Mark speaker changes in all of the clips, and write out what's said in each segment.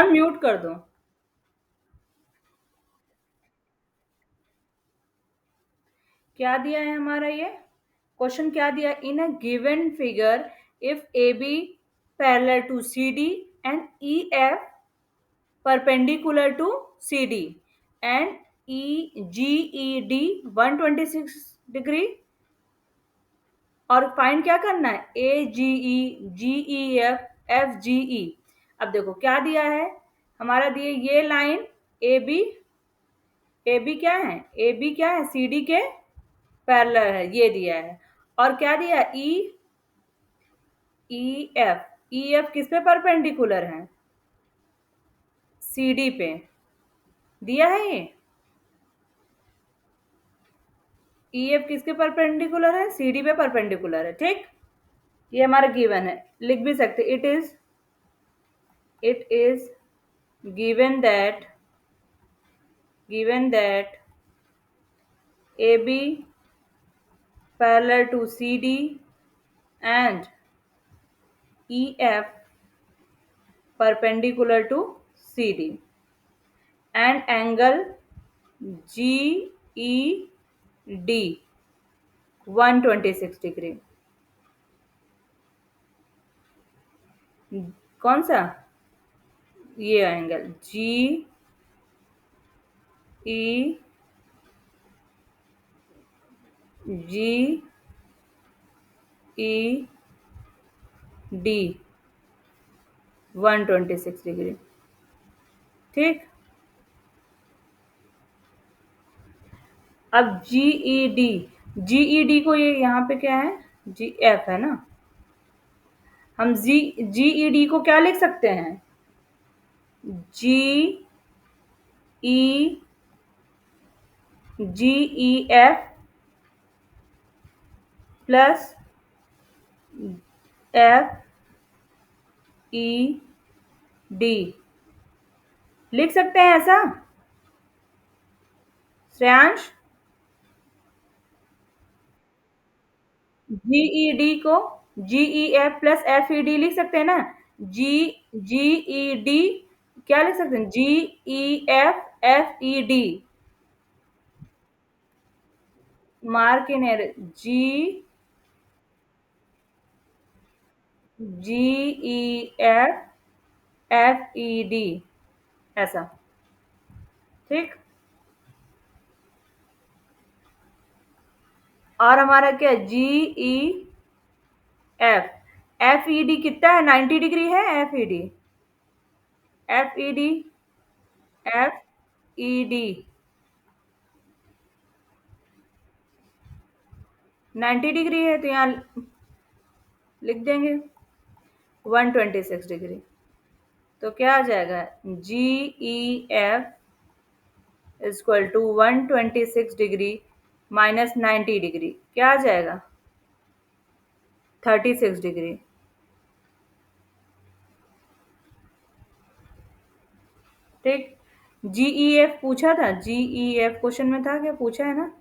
Speaker 1: श्रेयान mute कर दो। क्या दिया है हमारा ये क्वेश्चन? क्या दिया? In a given figure if A B parallel to C D and E F perpendicular to C D and E G E D 126 degree, और फाइंड क्या करना है? A G E G E F F G E. अब देखो क्या दिया है हमारा, दिए ये line A B, A B क्या है? ए बी क्या है? सी डी के पैरेलल है, ये दिया है। और क्या दिया? ई ई एफ, ई एफ किस पे परपेंडिकुलर है? सी डी पे दिया है ये। ई एफ किसके परपेंडिकुलर है? सी डी पे परपेंडिकुलर है। ठीक, ये हमारा गिवन है, लिख भी सकते। It is given that A B parallel to CD and EF perpendicular to CD and angle GED 126 degree. कौन सा? ये एंगल GED 126 डिग्री। ठीक, अब जीईडी को ये यहाँ पे क्या है? जी एफ है ना। हम जीईडी को क्या लिख सकते हैं? GEF प्लस FED लिख सकते हैं ऐसा श्रेयांश? जीईडी को GEF प्लस FED लिख सकते हैं ना। GED क्या लिख सकते हैं? GEF FED, mark in error. GEF FED ऐसा। ठीक, और हमारा क्या है? GEF FED कितना है? 90 डिग्री है। FED FED 90 डिग्री है, तो यहाँ लिख देंगे 126 डिग्री। तो क्या आ जाएगा? GEF equal to 126 degree minus 90 degree, क्या आ जाएगा? 36 डिग्री। ठीक, GEF पूछा था, GEF क्वेश्चन में था, क्या पूछा है ना?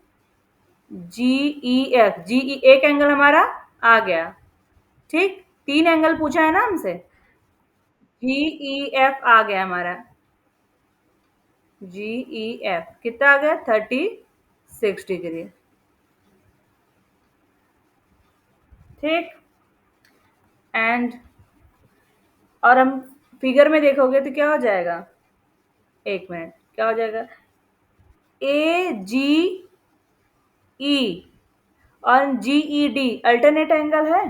Speaker 1: GEF एक एंगल हमारा आ गया। ठीक, 3 एंगल पूछा है ना हमसे। GEF आ गया हमारा। GEF कितना आ गया? 36 डिग्री। ठीक, एंड और हम फिगर में देखोगे तो क्या हो जाएगा? एक मिनट, क्या हो जाएगा? AGE और GED अल्टरनेट एंगल है।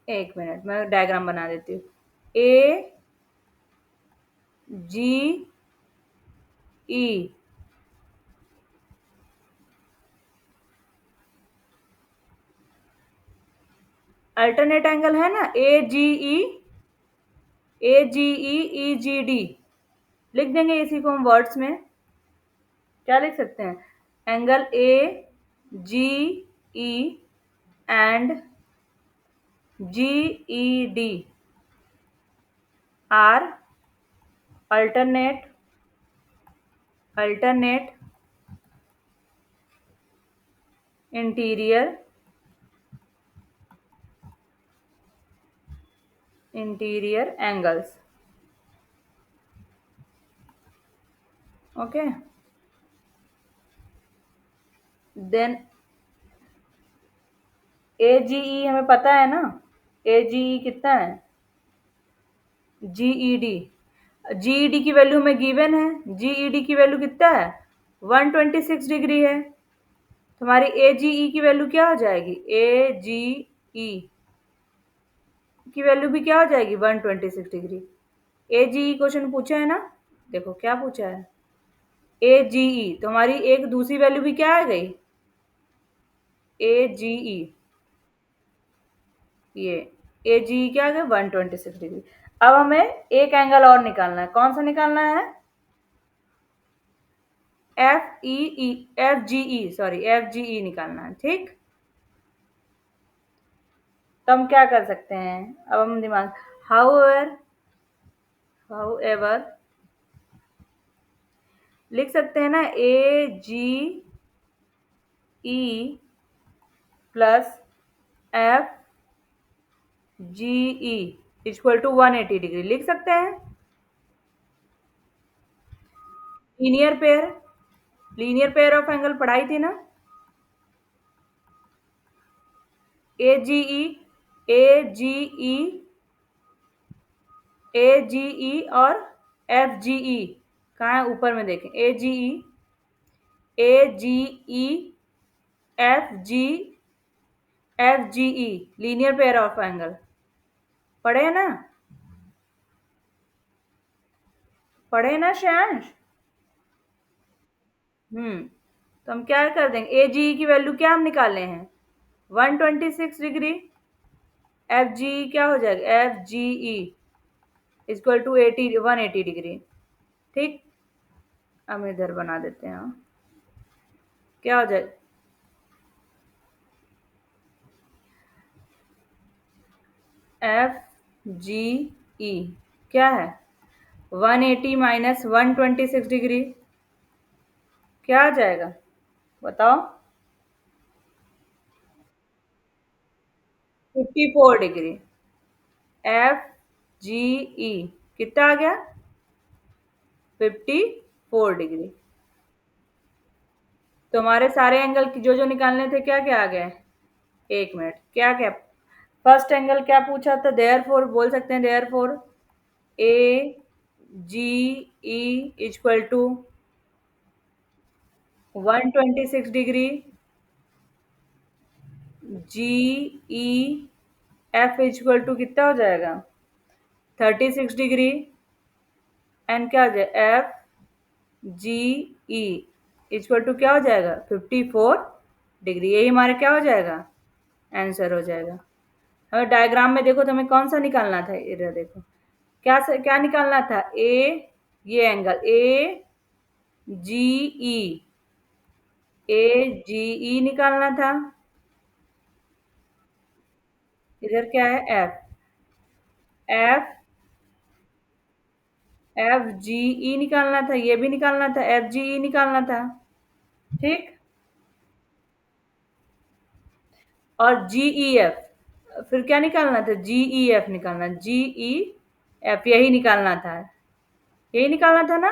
Speaker 1: एक मिनट, मैं डायग्राम बना देती हूँ। AGE अल्टरनेट एंगल है ना। AGE EGD लिख देंगे इसी को हम वर्ड्स में। क्या लिख सकते हैं? Angle AGE and GED are alternate interior interior angles. Okay, then AGE हमें पता है ना, AGE कितना है, GED, GED की वैल्यू में गिवन है, GED की वैल्यू कितना है, 126 डिग्री है। तुम्हारी AGE की वैल्यू क्या हो जाएगी, AGE की वैल्यू भी क्या हो जाएगी, 126 डिग्री। AGE क्वेश्चन पूछा है ना, देखो क्या पूछा है, AGE तुम्हारी एक दूसरी वैल्यू भी क्या आ गई, AGE, ये AGE क्या आ गया, 126 डिग्री। अब हमें एक एंगल और निकालना है, कौन सा निकालना है, FGE निकालना है, ठीक। तो हम क्या कर सकते हैं, अब हम दिमाग, हाउ एवर लिख सकते हैं ना, AGE plus FGE equal to 180 degree लिख सकते हैं। लीनियर पेयर ऑफ एंगल पढ़ाई थी ना, AGE AGE AGE और FGE कहाँ है, ऊपर में देखें, AGE FGE linear pair of angle पढ़े ना, पढ़े ना श्रेयांश। तो हम क्या कर देंगे, AGE की वैल्यू क्या हम निकाले हैं, 126 डिग्री, FGE क्या हो जाएगा, FGE इक्वल टू 180 डिग्री, ठीक। हम इधर बना देते हैं, क्या हो जाए, FGE क्या है, 180 माइनस 126 डिग्री क्या आ जाएगा, बताओ, 54 डिग्री। FGE कितना आ गया, 54 डिग्री। तो हमारे सारे एंगल जो जो निकालने थे क्या क्या आ गए, एक मिनट, क्या क्या, फर्स्ट एंगल क्या पूछा था, देयर फोर बोल सकते हैं, therefore AGE equal to 126 degree, GEF equal to कितना हो जाएगा, 36 डिग्री, एंड क्या हो जाएगा, FGE इक्वल टू क्या हो जाएगा, 54 डिग्री। यही हमारे क्या हो जाएगा, आंसर हो जाएगा। हमें डायग्राम में देखो, तो हमें कौन सा निकालना था, इधर देखो, क्या निकालना था, ये एंगल AGE निकालना था, इधर क्या है, एफ FGE निकालना था, ये भी निकालना था, FGE निकालना था, ठीक। और GEF फिर क्या निकालना था, GEF निकालना, GEF यही निकालना था, यही निकालना था ना।